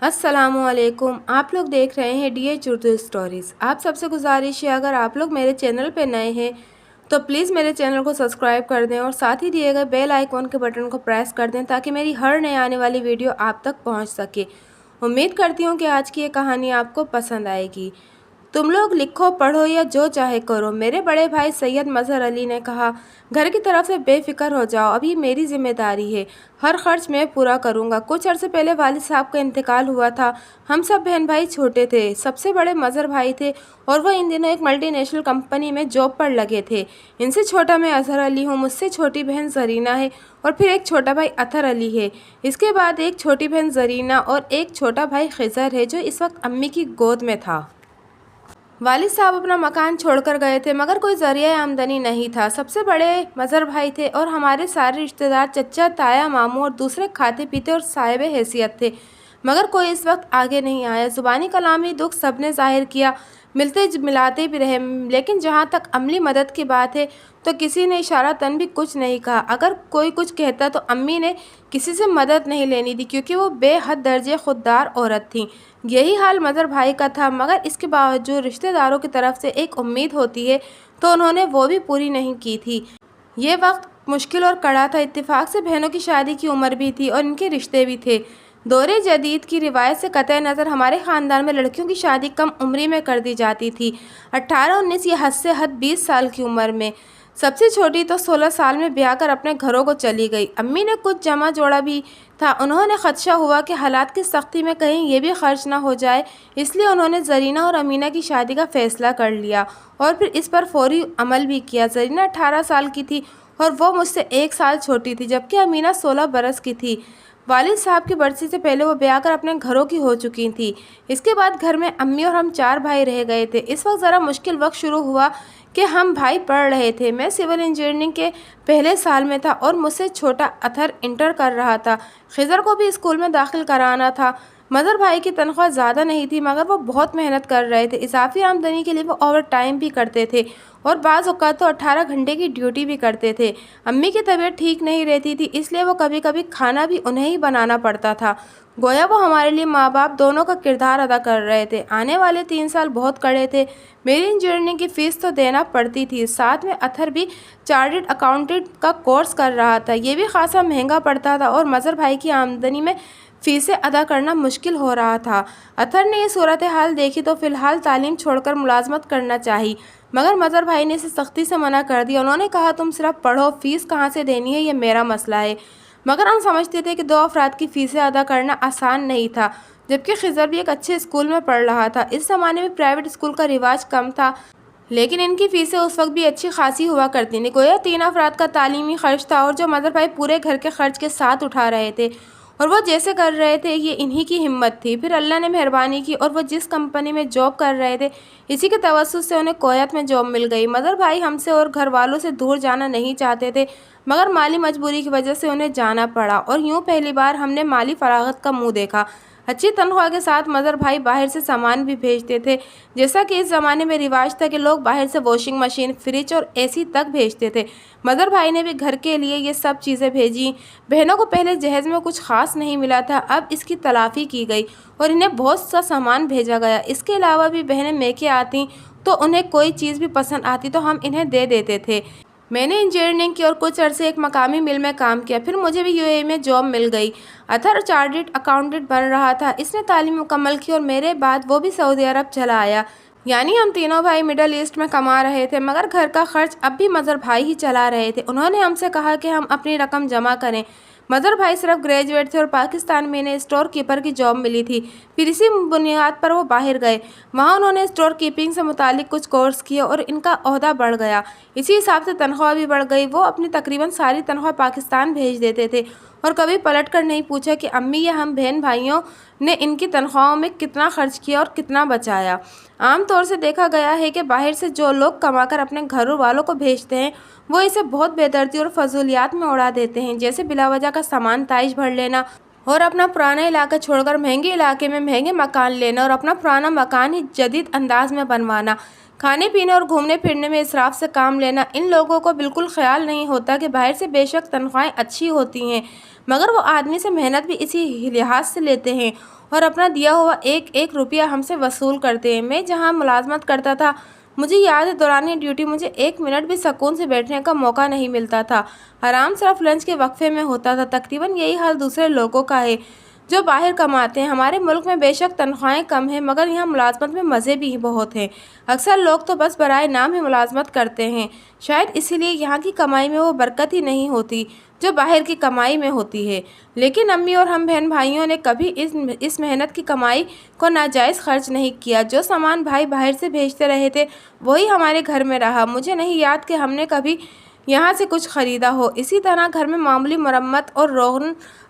अस्सलामु अलैकुम। आप लोग देख रहे हैं DH उर्दू स्टोरीज़। आप सबसे गुजारिश है, अगर आप लोग मेरे चैनल पे नए हैं तो प्लीज़ मेरे चैनल को सब्सक्राइब कर दें और साथ ही दिए गए बेल आइकॉन के बटन को प्रेस कर दें ताकि मेरी हर नए आने वाली वीडियो आप तक पहुंच सके। उम्मीद करती हूं कि आज की ये कहानी आपको पसंद आएगी। तुम लोग लिखो, पढ़ो या जो चाहे करो, मेरे बड़े भाई सैयद मज़हर अली ने कहा। घर की तरफ से बेफिक्र हो जाओ, अभी मेरी जिम्मेदारी है, हर खर्च मैं पूरा करूंगा। कुछ अरसे पहले वालिद साहब का इंतकाल हुआ था। हम सब बहन भाई छोटे थे। सबसे बड़े मज़हर भाई थे और वह इन दिनों एक मल्टीनेशनल कंपनी में जॉब पर लगे थे। इनसे छोटा मैं अजहर अली हूँ, मुझसे छोटी बहन जरीना है और फिर एक छोटा भाई अतहर अली है। इसके बाद एक छोटी बहन जरीना और एक छोटा भाई खिजर है जो इस वक्त अम्मी की गोद में था। वालिद साहब अपना मकान छोड़कर गए थे मगर कोई ज़रिया आमदनी नहीं था। सबसे बड़े मज़हर भाई थे और हमारे सारे रिश्तेदार चचा, ताया, मामू और दूसरे खाते पीते और साहिब हैसियत थे, मगर कोई इस वक्त आगे नहीं आया। ज़ुबानी कलामी दुख सबने ज़ाहिर किया, मिलते मिलाते भी रहे, लेकिन जहाँ तक अमली मदद की बात है तो किसी ने इशारा तन भी कुछ नहीं कहा। अगर कोई कुछ कहता तो अम्मी ने किसी से मदद नहीं लेनी थी क्योंकि वो बेहद दर्जे खुददार औरत थीं। यही हाल मदर भाई का था, मगर इसके बावजूद रिश्तेदारों की तरफ से एक उम्मीद होती है तो उन्होंने वो भी पूरी नहीं की थी। ये वक्त मुश्किल और कड़ा था। इत्तेफाक से बहनों की शादी की उम्र भी थी और इनके रिश्ते भी थे। दौरे जदीद की रिवायत से कतई नज़र हमारे ख़ानदान में लड़कियों की शादी कम उम्री में कर दी जाती थी, 18-19 या हद से हद 20 साल की उम्र में। सबसे छोटी तो 16 साल में ब्याह कर अपने घरों को चली गई। अम्मी ने कुछ जमा जोड़ा भी था। उन्होंने खदशा हुआ कि हालात की सख्ती में कहीं ये भी खर्च ना हो जाए, इसलिए उन्होंने जरीना और अमीना की शादी का फ़ैसला कर लिया और फिर इस पर फौरी अमल भी किया। जरीना 18 साल की थी और वो मुझसे 1 साल छोटी थी, जबकि अमीना 16 बरस की थी। वालिद साहब की बरसी से पहले वो ब्याह कर अपने घरों की हो चुकी थी। इसके बाद घर में अम्मी और हम 4 भाई रह गए थे। इस वक्त ज़रा मुश्किल वक्त शुरू हुआ कि हम भाई पढ़ रहे थे। मैं सिविल इंजीनियरिंग के पहले साल में था और मुझसे छोटा अतहर इंटर कर रहा था। खिजर को भी स्कूल में दाखिल कराना था। मदर भाई की तनख्वाह ज़्यादा नहीं थी मगर वो बहुत मेहनत कर रहे थे। इजाफी आमदनी के लिए वो ओवर टाइम भी करते थे और बाज़ औक़ात तो 18 घंटे की ड्यूटी भी करते थे। अम्मी की तबीयत ठीक नहीं रहती थी, इसलिए वो कभी कभी खाना भी उन्हें ही बनाना पड़ता था। गोया वो हमारे लिए माँ बाप दोनों का किरदार अदा कर रहे थे। आने वाले 3 साल बहुत कड़े थे। मेरी इंजीनियरिंग की फ़ीस तो देना पड़ती थी, साथ में अतहर भी चार्टर्ड अकाउंटेंट का कोर्स कर रहा था। ये भी खासा महंगा पड़ता था और मज़हर भाई की आमदनी में फ़ीसें अदा करना मुश्किल हो रहा था। अतहर ने ये सूरत हाल देखी तो फ़िलहाल तालीम छोड़कर मुलाजमत करना चाहिए, मगर मज़हर भाई ने इसे सख्ती से मना कर दिया। उन्होंने कहा, तुम सिर्फ पढ़ो, फ़ीस कहाँ से देनी है ये मेरा मसला है। मगर हम समझते थे कि 2 अफराद की फ़ीसें अदा करना आसान नहीं था, जबकि खिजर भी एक अच्छे स्कूल में पढ़ रहा था। इस ज़माने में प्राइवेट स्कूल का रिवाज कम था, लेकिन इनकी फ़ीसें उस वक्त भी अच्छी खासी हुआ करती थी। गोया 3 अफराद का तालीमी खर्च था और जो मदर भाई पूरे घर के खर्च के साथ उठा रहे थे और वो जैसे कर रहे थे ये इन्हीं की हिम्मत थी। फिर अल्लाह ने मेहरबानी की और वो जिस कंपनी में जॉब कर रहे थे इसी के तवस्सुत से उन्हें कोयत में जॉब मिल गई। मदर भाई हमसे और घर वालों से दूर जाना नहीं चाहते थे, मगर माली मजबूरी की वजह से उन्हें जाना पड़ा और यूँ पहली बार हमने माली फरागत का मुँह देखा। अच्छी तनख्वाह के साथ मदर भाई बाहर से सामान भी भेजते थे, जैसा कि इस ज़माने में रिवाज था कि लोग बाहर से वॉशिंग मशीन, फ्रिज और एसी तक भेजते थे। मदर भाई ने भी घर के लिए ये सब चीज़ें भेजी। बहनों को पहले जहेज़ में कुछ ख़ास नहीं मिला था, अब इसकी तलाफ़ी की गई और इन्हें बहुत सा सामान भेजा गया। इसके अलावा भी बहनें मैके आती तो उन्हें कोई चीज़ भी पसंद आती तो हम इन्हें दे देते थे। मैंने इंजीनियरिंग की और कुछ अरसे एक मकामी मिल में काम किया, फिर मुझे भी यूएई में जॉब मिल गई। अतहर चार्टर्ड अकाउंटेंट बन रहा था। इसने तालीम मुकम्मल की और मेरे बाद वो भी सऊदी अरब चला आया। यानी हम तीनों भाई मिडल ईस्ट में कमा रहे थे, मगर घर का खर्च अब भी मदर भाई ही चला रहे थे। उन्होंने हमसे कहा कि हम अपनी रकम जमा करें। मदर भाई सिर्फ ग्रेजुएट थे और पाकिस्तान में इन्हें स्टोर कीपर की जॉब मिली थी। फिर इसी बुनियाद पर वो बाहर गए। वहाँ उन्होंने स्टोर कीपिंग से मुतालिक कुछ कोर्स किए और इनका ओहदा बढ़ गया। इसी हिसाब से तनख्वाह भी बढ़ गई। वो अपनी तकरीबन सारी तनख्वाह पाकिस्तान भेज देते थे और कभी पलट कर नहीं पूछा कि अम्मी या हम बहन भाइयों ने इनकी तनख्वाहों में कितना खर्च किया और कितना बचाया। आम तौर से देखा गया है कि बाहर से जो लोग कमाकर अपने घर वालों को भेजते हैं वो इसे बहुत बेदर्दी और फजूलियात में उड़ा देते हैं, जैसे बिलावजह का सामान ताइज भर लेना और अपना पुराना इलाका छोड़कर महंगे इलाके में महंगे मकान लेना और अपना पुराना मकान ही जदीद अंदाज में बनवाना। खाने पीने और घूमने फिरने में इसराफ से काम लेना। इन लोगों को बिल्कुल ख्याल नहीं होता कि बाहर से बेशक तनख्वाहें अच्छी होती हैं, मगर वो आदमी से मेहनत भी इसी लिहाज से लेते हैं اور اپنا دیا ہوا ایک ایک روپیہ ہم سے وصول کرتے ہیں۔ میں جہاں ملازمت کرتا تھا مجھے یاد ہے دوران ڈیوٹی مجھے ایک منٹ بھی سکون سے بیٹھنے کا موقع نہیں ملتا تھا۔ آرام صرف لنچ کے وقفے میں ہوتا تھا۔ تقریباً یہی حال دوسرے لوگوں کا ہے جو باہر کماتے ہیں۔ ہمارے ملک میں بے شک تنخواہیں کم ہیں مگر یہاں ملازمت میں مزے بھی بہت ہیں۔ اکثر لوگ تو بس برائے نام ہی ملازمت کرتے ہیں، شاید اسی لیے یہاں کی کمائی میں وہ برکت ہی نہیں ہوتی جو باہر کی کمائی میں ہوتی ہے۔ لیکن امی اور ہم بہن بھائیوں نے کبھی اس محنت کی کمائی کو ناجائز خرچ نہیں کیا۔ جو سامان بھائی باہر سے بھیجتے رہے تھے وہی ہمارے گھر میں رہا۔ مجھے نہیں یاد کہ ہم نے کبھی یہاں سے کچھ خریدا ہو۔ اسی طرح گھر میں معمولی مرمت اور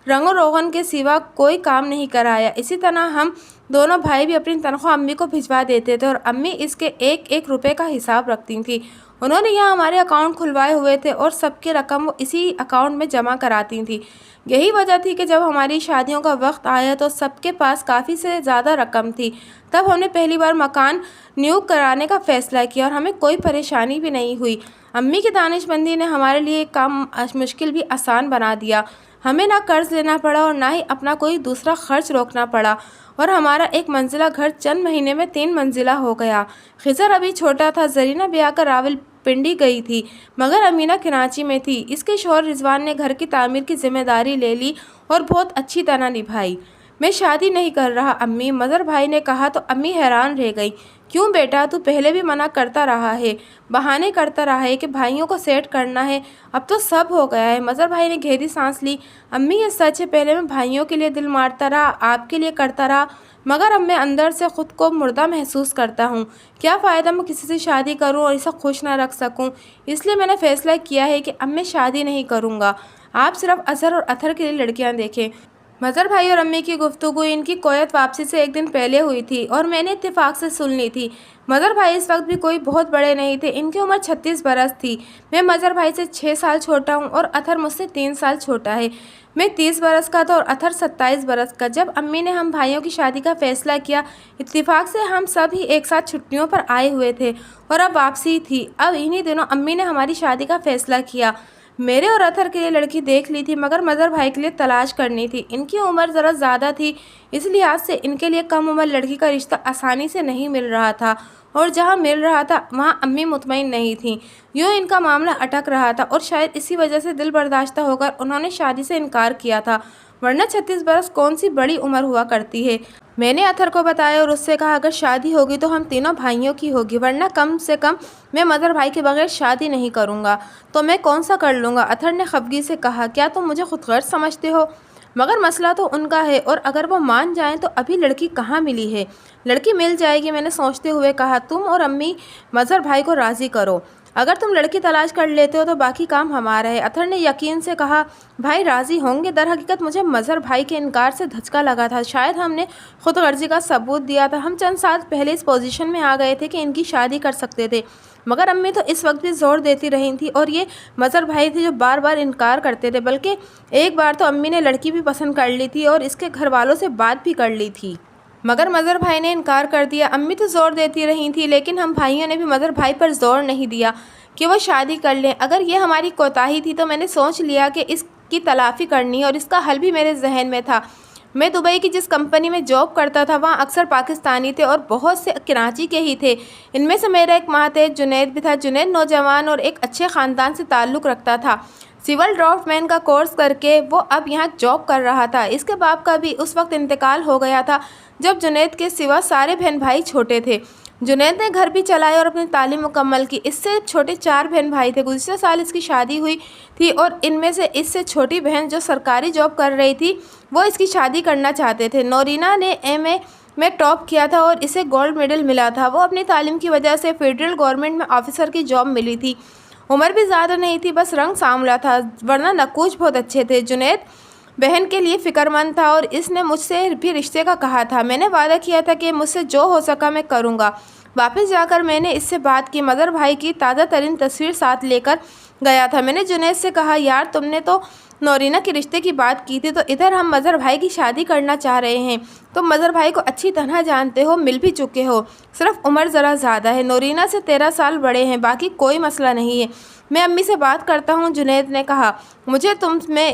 رنگ و روغن کے سوا کوئی کام نہیں کرایا۔ اسی طرح ہم دونوں بھائی بھی اپنی تنخواہ امی کو بھجوا دیتے تھے اور امی اس کے ایک ایک روپے کا حساب رکھتی تھیں۔ انہوں نے یہاں ہمارے اکاؤنٹ کھلوائے ہوئے تھے اور سب کی رقم وہ اسی اکاؤنٹ میں جمع کراتی تھیں۔ یہی وجہ تھی کہ جب ہماری شادیوں کا وقت آیا تو سب کے پاس کافی سے زیادہ رقم تھی۔ تب ہم نے پہلی بار مکان نیو کرانے کا فیصلہ کیا اور ہمیں کوئی پریشانی بھی نہیں ہوئی۔ امی کی دانش مندی نے ہمارے لیے کام مشکل بھی آسان بنا دیا۔ ہمیں نہ قرض لینا پڑا اور نہ ہی اپنا کوئی دوسرا خرچ روکنا پڑا اور ہمارا ایک منزلہ گھر چند مہینے میں 3 منزلہ ہو گیا۔ خضر ابھی چھوٹا تھا۔ زرینہ بیاہ کر راول پنڈی گئی تھی مگر امینہ کراچی میں تھی۔ اس کے شوہر رضوان نے گھر کی تعمیر کی ذمہ داری لے لی اور بہت اچھی طرح نبھائی۔ میں شادی نہیں کر رہا امی، مظہر بھائی نے کہا تو امی حیران رہ گئی۔ کیوں بیٹا، تو پہلے بھی منع کرتا رہا ہے، بہانے کرتا رہا ہے کہ بھائیوں کو سیٹ کرنا ہے، اب تو سب ہو گیا ہے۔ مظہر بھائی نے گہری سانس لی۔ امی یہ سچ ہے، پہلے میں بھائیوں کے لیے دل مارتا رہا، آپ کے لیے کرتا رہا مگر اب میں اندر سے خود کو مردہ محسوس کرتا ہوں۔ کیا فائدہ میں کسی سے شادی کروں اور اسے خوش نہ رکھ سکوں؟ اس لیے میں نے فیصلہ کیا ہے کہ اب میں شادی نہیں کروں گا۔ آپ صرف اظہر اور اطہر کے لیے لڑکیاں دیکھیں۔ مظہر بھائی اور امی کی گفتگو ان کی کویت واپسی سے ایک دن پہلے ہوئی تھی اور میں نے اتفاق سے سن لی تھی۔ مظہر بھائی اس وقت بھی کوئی بہت بڑے نہیں تھے، ان کی عمر 36 برس تھی۔ میں مظہر بھائی سے 6 سال چھوٹا ہوں اور اطہر مجھ سے 3 سال چھوٹا ہے۔ میں 30 برس کا تھا اور اطہر 27 برس کا۔ جب امی نے ہم بھائیوں کی شادی کا فیصلہ کیا اتفاق سے ہم سب ہی ایک ساتھ چھٹیوں پر آئے ہوئے تھے اور اب واپسی تھی۔ اب انہی دنوں امی نے ہماری شادی کا فیصلہ کیا۔ میرے اور اطہر کے لیے لڑکی دیکھ لی تھی مگر مظہر بھائی کے لیے تلاش کرنی تھی۔ ان کی عمر ذرا زیادہ تھی، اس لحاظ سے ان کے لیے کم عمر لڑکی کا رشتہ آسانی سے نہیں مل رہا تھا اور جہاں مل رہا تھا وہاں امی مطمئن نہیں تھیں۔ یوں ان کا معاملہ اٹک رہا تھا اور شاید اسی وجہ سے دل برداشتہ ہو کر انہوں نے شادی سے انکار کیا تھا، ورنہ 36 برس کون سی بڑی عمر ہوا کرتی ہے۔ میں نے اطہر کو بتایا اور اس سے کہا اگر شادی ہوگی تو ہم تینوں بھائیوں کی ہوگی، ورنہ کم سے کم میں مظہر بھائی کے بغیر شادی نہیں کروں گا۔ تو میں کون سا کر لوں گا؟ اطہر نے خفگی سے کہا۔ کیا تم مجھے خود غرض سمجھتے ہو؟ مگر مسئلہ تو ان کا ہے اور اگر وہ مان جائیں تو ابھی لڑکی کہاں ملی ہے؟ لڑکی مل جائے گی، میں نے سوچتے ہوئے کہا۔ تم اور امی مظہر بھائی کو راضی کرو، اگر تم لڑکی تلاش کر لیتے ہو تو باقی کام ہمارا ہے۔ اطہر نے یقین سے کہا۔ بھائی راضی ہوں گے؟ در حقیقت مجھے مظہر بھائی کے انکار سے دھچکا لگا تھا۔ شاید ہم نے خود غرضی کا ثبوت دیا تھا۔ ہم چند سال پہلے اس پوزیشن میں آ گئے تھے کہ ان کی شادی کر سکتے تھے مگر امی تو اس وقت بھی زور دیتی رہی تھی اور یہ مظہر بھائی تھے جو بار بار انکار کرتے تھے، بلکہ ایک بار تو امی نے لڑکی بھی پسند کر لی تھی اور اس کے گھر والوں سے بات بھی کر لی تھی مگر مظہر بھائی نے انکار کر دیا۔ امی تو زور دیتی رہی تھی لیکن ہم بھائیوں نے بھی مظہر بھائی پر زور نہیں دیا کہ وہ شادی کر لیں۔ اگر یہ ہماری کوتاہی تھی تو میں نے سوچ لیا کہ اس کی تلافی کرنی ہے اور اس کا حل بھی میرے ذہن میں تھا۔ میں دبئی کی جس کمپنی میں جاب کرتا تھا وہاں اکثر پاکستانی تھے اور بہت سے کراچی کے ہی تھے۔ ان میں سے میرا ایک ماتحت جنید بھی تھا۔ جنید نوجوان اور ایک اچھے خاندان سے تعلق رکھتا تھا۔ سول ڈرافٹ مین کا کورس کر کے وہ اب یہاں جاب کر رہا تھا۔ اس کے باپ کا بھی اس وقت انتقال ہو گیا تھا جب جنید کے سوا سارے بہن بھائی چھوٹے تھے۔ جنید نے گھر بھی چلایا اور اپنی تعلیم مکمل کی۔ اس سے چھوٹے 4 بہن بھائی تھے۔ گزشتہ سال اس کی شادی ہوئی تھی اور ان میں سے اس سے چھوٹی بہن جو سرکاری جاب کر رہی تھی وہ اس کی شادی کرنا چاہتے تھے۔ نورینہ نے ایم اے میں ٹاپ کیا تھا اور اسے گولڈ میڈل ملا تھا۔ وہ اپنی تعلیم کی وجہ سے فیڈرل گورنمنٹ میں آفیسر کی جاب ملی تھی۔ عمر بھی زیادہ نہیں تھی، بس رنگ سانولا تھا ورنہ نقوش بہت اچھے تھے۔ جنید بہن کے لیے فکر مند تھا اور اس نے مجھ سے بھی رشتے کا کہا تھا۔ میں نے وعدہ کیا تھا کہ مجھ سے جو ہو سکا میں کروں گا۔ واپس جا کر میں نے اس سے بات کی۔ مظہر بھائی کی تازہ ترین تصویر ساتھ لے کر گیا تھا۔ میں نے جنید سے کہا یار تم نے تو نورینہ کے رشتے کی بات کی تھی، تو ادھر ہم مظہر بھائی کی شادی کرنا چاہ رہے ہیں۔ تم مظہر بھائی کو اچھی طرح جانتے ہو، مل بھی چکے ہو، صرف عمر ذرا زیادہ ہے۔ نورینہ سے 13 سال بڑے ہیں، باقی کوئی مسئلہ نہیں ہے۔ میں امی سے بات کرتا ہوں، جنید نے کہا۔ مجھے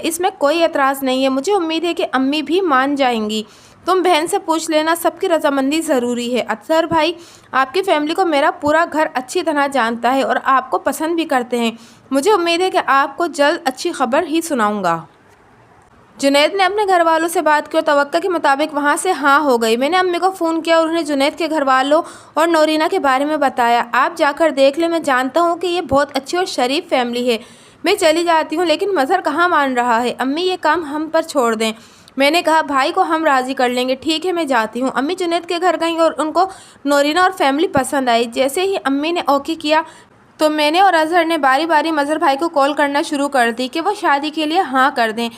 اس میں کوئی اعتراض نہیں ہے، مجھے امید ہے کہ امی بھی مان جائیں گی۔ तुम बहन से पूछ लेना, सबकी रजामंदी ज़रूरी है। अतहर भाई आपकी फैमिली को मेरा पूरा घर अच्छी तरह जानता है और आपको पसंद भी करते हैं। मुझे उम्मीद है कि आपको जल्द अच्छी खबर ही सुनाऊंगा। जुनैद ने अपने घर वालों से बात की और तवक्का के मुताबिक वहाँ से हाँ हो गई। मैंने अम्मी को फ़ोन किया और उन्हें जुनैद के घर वालों और नौरीना के बारे में बताया। आप जाकर देख लें, मैं जानता हूँ कि ये बहुत अच्छी और शरीफ फैमिली है। मैं चली जाती हूँ, लेकिन मज़हर कहाँ मान रहा है। अम्मी ये काम हम पर छोड़ दें। मैंने कहा भाई को हम राज़ी कर लेंगे। ठीक है, मैं जाती हूँ। अम्मी जुनैद के घर गई और उनको नौरीना और फैमिली पसंद आई। जैसे ही अम्मी ने ओके किया तो मैंने और अजहर ने बारी बारी मज़हर भाई को कॉल करना शुरू कर दी कि वो शादी के लिए हाँ कर दें।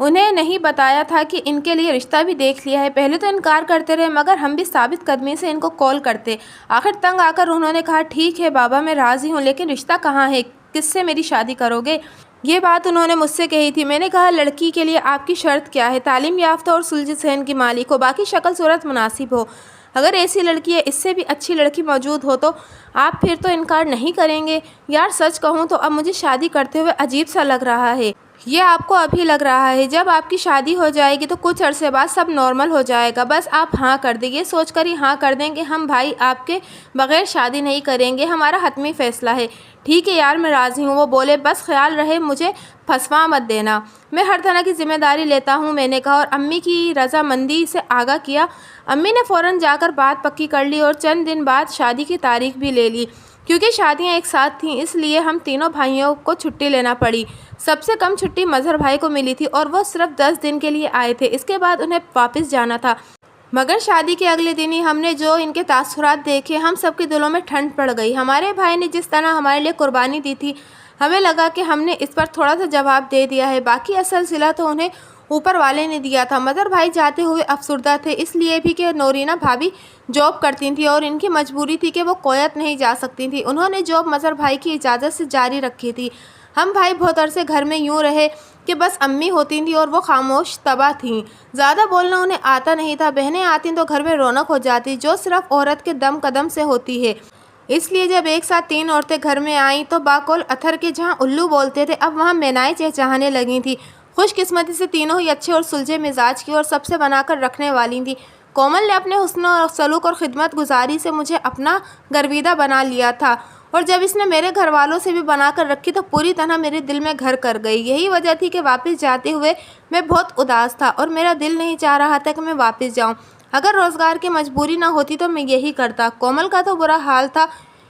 उन्हें नहीं बताया था कि इनके लिए रिश्ता भी देख लिया है। पहले तो इनकार करते रहे, मगर हम भी साबित कदमी से इनको कॉल करते। आखिर तंग आकर उन्होंने कहा ठीक है बाबा, मैं राज़ी हूँ, लेकिन रिश्ता कहाँ है, किससे मेरी शादी करोगे? ये बात उन्होंने मुझसे कही थी। मैंने कहा लड़की के लिए आपकी शर्त क्या है? तालीम याफ्ता और सुलझे सहन की मालिक हो, बाकी शक्ल सूरत मुनासिब हो। अगर ऐसी लड़की है, इससे भी अच्छी लड़की मौजूद हो तो आप फिर तो इनकार नहीं करेंगे। यार सच कहूँ तो अब मुझे शादी करते हुए अजीब सा लग रहा है। ये आपको अभी लग रहा है, जब आपकी शादी हो जाएगी तो कुछ अरसे बाद सब नॉर्मल हो जाएगा। बस आप हाँ कर दें, ये सोच कर ही हाँ कर दें कि हम भाई आपके बग़ैर शादी नहीं करेंगे, हमारा हतमी फ़ैसला है। ठीक है यार, मैं राज़ी हूँ। वो बोले बस ख्याल रहे मुझे फंसवा मत देना, मैं हर तरह की जिम्मेदारी लेता हूँ। मैंने कहा और अम्मी की रजामंदी से आगाह किया। अम्मी ने फ़ौरन जाकर बात पक्की कर ली और चंद दिन बाद शादी की तारीख भी ले ली। क्योंकि शादियां एक साथ थीं, इसलिए हम तीनों भाइयों को छुट्टी लेना पड़ी। सबसे कम छुट्टी मज़हर भाई को मिली थी और वो सिर्फ 10 दिन के लिए आए थे। इसके बाद उन्हें वापस जाना था। मगर शादी के अगले दिन ही हमने जो इनके तासुरात देखे, हम सबके दिलों में ठंड पड़ गई। हमारे भाई ने जिस तरह हमारे लिए कुर्बानी दी थी, हमें लगा कि हमने इस पर थोड़ा सा जवाब दे दिया है। बाकी असल सिला तो उन्हें ऊपर वाले ने दिया था। मदर भाई जाते हुए अफसरदा थे, इसलिए भी कि नौरीना भाभी जॉब करती थी और इनकी मजबूरी थी कि वो कोयत नहीं जा सकती थी। उन्होंने जॉब मदर भाई की इजाज़त से जारी रखी थी। हम भाई बहुत अरसे घर में यूँ रहे कि बस अम्मी होती थी और वो खामोश तबाह थीं। ज़्यादा बोलना उन्हें आता नहीं था। बहनें आती तो घर में रौनक हो जाती, जो सिर्फ औरत के दम कदम से होती है। इसलिए जब एक साथ 3 औरतें घर में आईं तो बाकौल अथर के जहाँ उल्लू बोलते थे, अब वहाँ मैनाएं चहचहाने लगी थी। खुशकिस्मती से तीनों ही अच्छे और सुलझे मिजाज की और सबसे बनाकर रखने वाली थी। कोमल ने अपने हुस्न और सलूक और खिदमत गुजारी से मुझे अपना गर्विदा बना लिया था, और जब इसने मेरे घर वालों से भी बनाकर रखी तो पूरी तरह मेरे दिल में घर कर गई। यही वजह थी कि वापस जाते हुए मैं बहुत उदास था और मेरा दिल नहीं चाह रहा था कि मैं वापस जाऊं। अगर रोज़गार की मजबूरी ना होती तो मैं यही करता। कोमल का तो बुरा हाल था,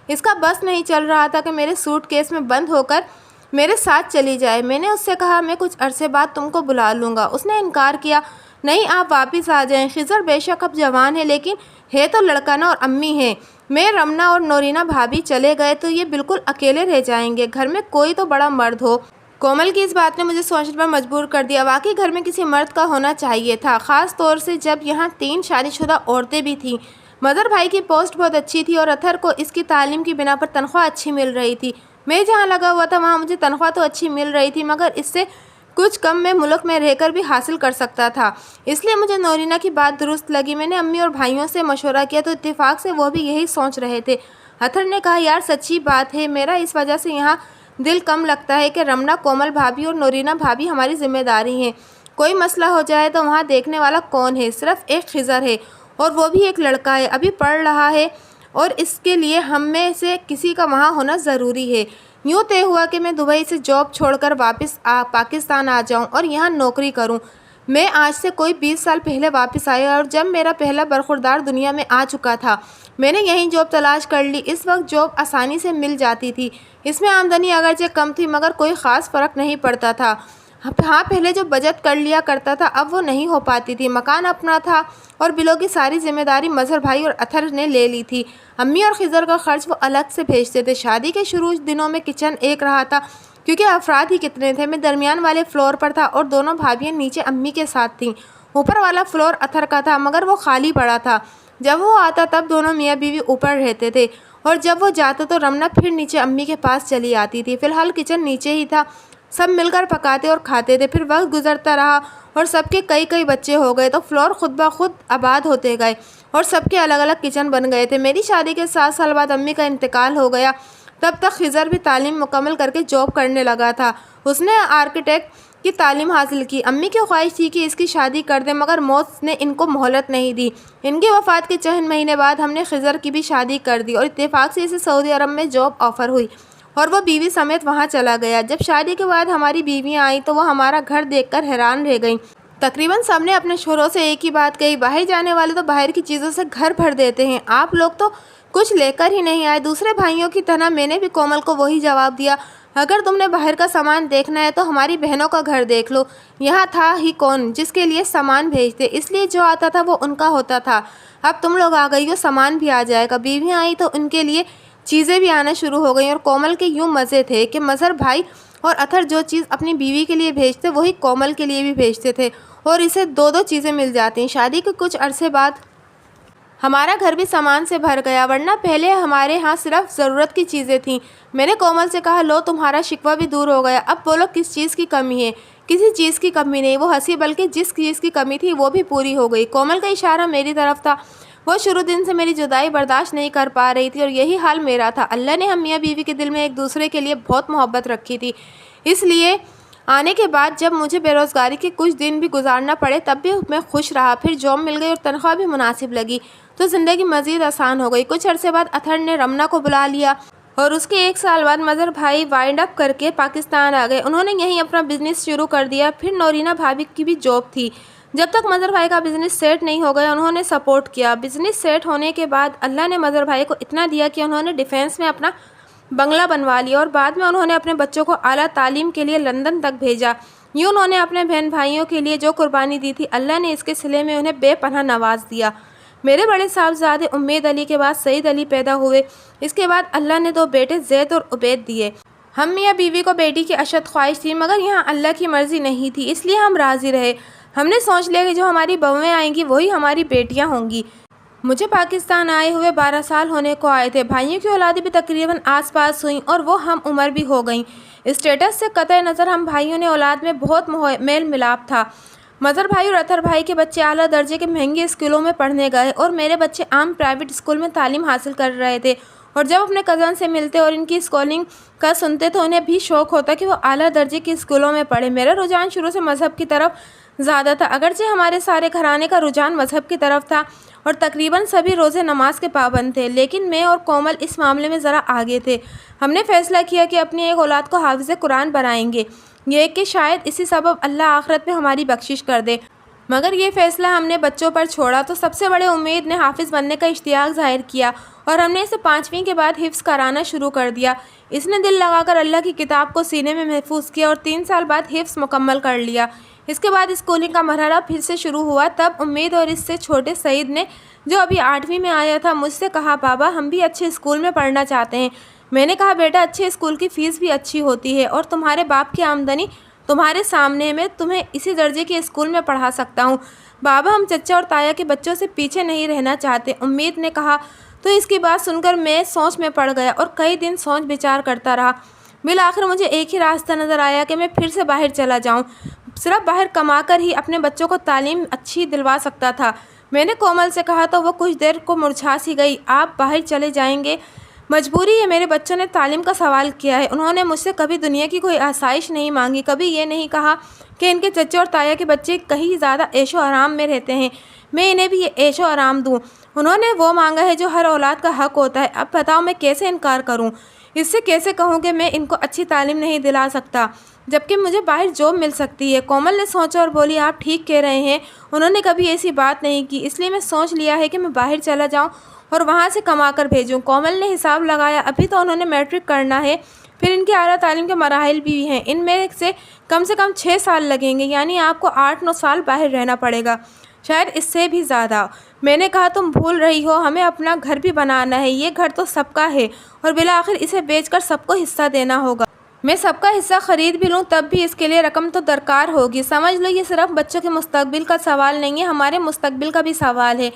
इसका बस नहीं चल रहा था कि मेरे सूटकेस में बंद होकर मेरे साथ चली जाए। मैंने उससे कहा मैं कुछ अरसे बाद तुमको बुला लूँगा। उसने इनकार किया, नहीं आप वापस आ जाएं। खिज़र बेशक अब जवान है, लेकिन है तो लड़का ना, और अम्मी है। मैं, रमना और नौरीना भाभी चले गए तो ये बिल्कुल अकेले रह जाएंगे। घर में कोई तो बड़ा मर्द हो। कोमल की इस बात ने मुझे सोचने पर मजबूर कर दिया। वाकई घर में किसी मर्द का होना चाहिए था, ख़ास तौर से जब यहाँ 3 शादीशुदा औरतें भी थीं। मदर भाई की पोस्ट बहुत अच्छी थी और अथर को इसकी तालीम की बिना पर तनख्वाह अच्छी मिल रही थी। मैं जहाँ लगा हुआ था वहाँ मुझे तनख्वाह तो अच्छी मिल रही थी, मगर इससे कुछ कम मैं मुल्क में रहकर भी हासिल कर सकता था। इसलिए मुझे नौरीना की बात दुरुस्त लगी। मैंने अम्मी और भाइयों से मशवरा किया तो इत्तेफाक से वो भी यही सोच रहे थे। अथर ने कहा यार सच्ची बात है, मेरा इस वजह से यहाँ दिल कम लगता है कि रमना, कोमल भाभी और नौरीना भाभी हमारी जिम्मेदारी हैं। कोई मसला हो जाए तो वहाँ देखने वाला कौन है? सिर्फ एक खिज़र है, और वो भी एक लड़का है, अभी पढ़ रहा है, और इसके लिए हम में से किसी का वहाँ होना ज़रूरी है। यूँ तय हुआ कि मैं दुबई से जॉब छोड़कर वापस पाकिस्तान आ जाऊँ और यहाँ नौकरी करूँ। मैं आज से कोई 20 साल पहले वापस आया और जब मेरा पहला बरखुरदार दुनिया में आ चुका था, मैंने यहीं जॉब तलाश कर ली। इस वक्त जॉब आसानी से मिल जाती थी। इसमें आमदनी अगरचे कम थी, मगर कोई ख़ास फ़र्क नहीं पड़ता था। हाँ, पहले जो बचत कर लिया करता था अब वो नहीं हो पाती थी। मकान अपना था और बिलों की सारी जिम्मेदारी मज़हर भाई और अथर ने ले ली थी। अम्मी और खिज़र का खर्च वो अलग से भेजते थे। शादी के शुरू दिनों में किचन एक रहा था, क्योंकि अफराद ही कितने थे। मैं दरमियान वाले फ्लोर पर था और दोनों भाभियाँ नीचे अम्मी के साथ थीं। ऊपर वाला फ्लोर अथर का था, मगर वो खाली पड़ा था। जब वो आता तब दोनों मियाँ बीवी ऊपर रहते थे, और जब वो जाता तो रमना फिर नीचे अम्मी के पास चली आती थी। फ़िलहाल किचन नीचे ही था, सब मिलकर पकाते और खाते थे। फिर वक्त गुजरता रहा और सबके कई कई बच्चे हो गए तो फ्लोर खुद ब खुद आबाद होते गए और सबके अलग अलग किचन बन गए थे। मेरी शादी के 7 साल बाद अम्मी का इंतकाल हो गया। तब तक खिज़र भी तालीम मुकम्मल करके जॉब करने लगा था। उसने आर्किटेक्ट کی تعلیم حاصل کی۔ امی کی خواہش تھی کہ اس کی شادی کر دیں، مگر موت نے ان کو مہلت نہیں دی۔ ان کی وفات کے چند مہینے بعد ہم نے خضر کی بھی شادی کر دی اور اتفاق سے اسے سعودی عرب میں جاب آفر ہوئی اور وہ بیوی سمیت وہاں چلا گیا۔ جب شادی کے بعد ہماری بیویاں آئیں تو وہ ہمارا گھر دیکھ کر حیران رہ گئیں۔ تقریباً سب نے اپنے شوہروں سے ایک ہی بات کہی، باہر جانے والے تو باہر کی چیزوں سے گھر بھر دیتے ہیں، آپ لوگ تو کچھ لے کر ہی نہیں آئے۔ دوسرے بھائیوں کی طرح میں نے بھی کومل کو وہی جواب دیا، اگر تم نے باہر کا سامان دیکھنا ہے تو ہماری بہنوں کا گھر دیکھ لو، یہاں تھا ہی کون جس کے لیے سامان بھیجتے، اس لیے جو آتا تھا وہ ان کا ہوتا تھا۔ اب تم لوگ آ گئی ہو، سامان بھی آ جائے گا۔ بیویاں آئیں تو ان کے لیے چیزیں بھی آنا شروع ہو گئیں اور کومل کے یوں مزے تھے کہ مظہر بھائی اور اطہر جو چیز اپنی بیوی کے لیے بھیجتے وہی کومل کے لیے بھی بھیجتے تھے اور اسے دو دو چیزیں مل جاتی۔ شادی کے کچھ عرصے بعد ہمارا گھر بھی سامان سے بھر گیا، ورنہ پہلے ہمارے ہاں صرف ضرورت کی چیزیں تھیں۔ میں نے کومل سے کہا، لو تمہارا شکوہ بھی دور ہو گیا، اب بولو کس چیز کی کمی ہے؟ کسی چیز کی کمی نہیں، وہ ہنسی، بلکہ جس چیز کی کمی تھی وہ بھی پوری ہو گئی۔ کومل کا اشارہ میری طرف تھا، وہ شروع دن سے میری جدائی برداشت نہیں کر پا رہی تھی اور یہی حال میرا تھا۔ اللہ نے ہم میاں بیوی کے دل میں ایک دوسرے کے لیے بہت محبت رکھی تھی، اس لیے آنے کے بعد جب مجھے بے روزگاری کے کچھ دن بھی گزارنا پڑے تب بھی میں خوش رہا۔ پھر جاب مل گئی اور تنخواہ بھی مناسب لگی تو زندگی مزید آسان ہو گئی۔ کچھ عرصے بعد اطہر نے رمنا کو بلا لیا اور اس کے 1 سال بعد مظہر بھائی وائنڈ اپ کر کے پاکستان آ گئے، انہوں نے یہیں اپنا بزنس شروع کر دیا۔ پھر نورینہ بھابھی کی بھی جاب تھی، جب تک مظہر بھائی کا بزنس سیٹ نہیں ہو گیا انہوں نے سپورٹ کیا۔ بزنس سیٹ ہونے کے بعد اللہ نے مظہر بھائی کو اتنا دیا کہ انہوں نے ڈیفینس میں اپنا بنگلہ بنوا لیا اور بعد میں انہوں نے اپنے بچوں کو اعلیٰ تعلیم کے لیے لندن تک بھیجا۔ یوں انہوں نے اپنے بہن بھائیوں کے لیے جو قربانی دی تھی اللہ نے اس کے صلے میں انہیں بے پناہ نواز دیا۔ میرے بڑے صاحبزادے امید علی کے بعد سعید علی پیدا ہوئے، اس کے بعد اللہ نے 2 بیٹے زید اور عبید دیے۔ ہم میاں بیوی کو بیٹی کی اشد خواہش تھی، مگر یہاں اللہ کی مرضی نہیں تھی، اس لیے ہم راضی رہے۔ ہم نے سوچ لیا کہ جو ہماری بہویں آئیں گی وہی ہماری بیٹیاں ہوں گی۔ مجھے پاکستان آئے ہوئے 12 سال ہونے کو آئے تھے، بھائیوں کی اولادیں بھی تقریباً آس پاس ہوئیں اور وہ ہم عمر بھی ہو گئیں۔ اسٹیٹس سے قطع نظر ہم بھائیوں نے اولاد میں بہت میل ملاپ تھا۔ مظہر بھائی اور اطہر بھائی کے بچے اعلیٰ درجے کے مہنگے اسکولوں میں پڑھنے گئے اور میرے بچے عام پرائیویٹ اسکول میں تعلیم حاصل کر رہے تھے، اور جب اپنے کزن سے ملتے اور ان کی اسکولنگ کا سنتے تو انہیں بھی شوق ہوتا کہ وہ اعلیٰ درجے کے اسکولوں میں پڑھے۔ میرا رجحان شروع سے مذہب کی طرف زیادہ تھا، اگرچہ ہمارے سارے گھرانے کا رجحان مذہب کی طرف تھا اور تقریباً سبھی روزے نماز کے پابند تھے، لیکن میں اور کومل اس معاملے میں ذرا آگے تھے۔ ہم نے فیصلہ کیا کہ اپنی ایک اولاد کو حافظ قرآن بنائیں گے، یہ کہ شاید اسی سبب اللہ آخرت میں ہماری بخشش کر دے۔ مگر یہ فیصلہ ہم نے بچوں پر چھوڑا تو سب سے بڑے امید نے حافظ بننے کا اشتیاق ظاہر کیا اور ہم نے اسے 5ویں کے بعد حفظ کرانا شروع کر دیا۔ اس نے دل لگا کر اللہ کی کتاب کو سینے میں محفوظ کیا اور 3 سال بعد حفظ مکمل کر لیا۔ اس کے بعد اسکولنگ کا مرحلہ پھر سے شروع ہوا، تب امید اور اس سے چھوٹے سعید نے جو ابھی 8ویں میں آیا تھا مجھ سے کہا، بابا ہم بھی اچھے اسکول میں پڑھنا چاہتے ہیں۔ میں نے کہا، بیٹا اچھے اسکول کی فیس بھی اچھی ہوتی ہے اور تمہارے باپ کی آمدنی تمہارے سامنے، میں تمہیں اسی درجے کے اسکول میں پڑھا سکتا ہوں۔ بابا ہم چچا اور تایا کے بچوں سے پیچھے نہیں رہنا چاہتے، امید نے کہا۔ تو اس کی بات سن کر میں سوچ میں پڑ گیا اور کئی دن سوچ بچار کرتا رہا۔ بالآخر مجھے ایک ہی راستہ نظر آیا کہ میں پھر سے باہر چلا جاؤں، صرف باہر کما کر ہی اپنے بچوں کو تعلیم اچھی دلوا سکتا تھا۔ میں نے کومل سے کہا تو وہ کچھ دیر کو مرجھا سی گئی، آپ باہر چلے جائیں گے؟ مجبوری ہے، میرے بچوں نے تعلیم کا سوال کیا ہے، انہوں نے مجھ سے کبھی دنیا کی کوئی آسائش نہیں مانگی، کبھی یہ نہیں کہا کہ ان کے چچے اور تایا کے بچے کہیں زیادہ عیش و آرام میں رہتے ہیں، میں انہیں بھی یہ عیش و آرام دوں۔ انہوں نے وہ مانگا ہے جو ہر اولاد کا حق ہوتا ہے، اب بتاؤ میں کیسے انکار کروں؟ اس سے کیسے کہوں کہ میں ان کو اچھی تعلیم نہیں دلا سکتا جبکہ مجھے باہر جاب مل سکتی ہے؟ کومل نے سوچا اور بولی، آپ ٹھیک کہہ رہے ہیں، انہوں نے کبھی ایسی بات نہیں کی، اس لیے میں سوچ لیا ہے کہ میں باہر چلا جاؤں اور وہاں سے کما کر بھیجوں۔ کومل نے حساب لگایا، ابھی تو انہوں نے میٹرک کرنا ہے، پھر ان کے اعلیٰ تعلیم کے مراحل بھی ہیں، ان میں سے کم 6 سال لگیں گے، یعنی آپ کو 8-9 سال باہر رہنا پڑے گا، شاید اس سے بھی زیادہ۔ میں نے کہا، تم بھول رہی ہو، ہمیں اپنا گھر بھی بنانا ہے، یہ گھر تو سب کا ہے اور بالآخر اسے بیچ کر سب کو حصہ دینا ہوگا۔ میں سب کا حصہ خرید بھی لوں تب بھی اس کے لیے رقم تو درکار ہوگی، سمجھ لو یہ صرف بچوں کے مستقبل کا سوال نہیں ہے، ہمارے مستقبل کا بھی سوال ہے۔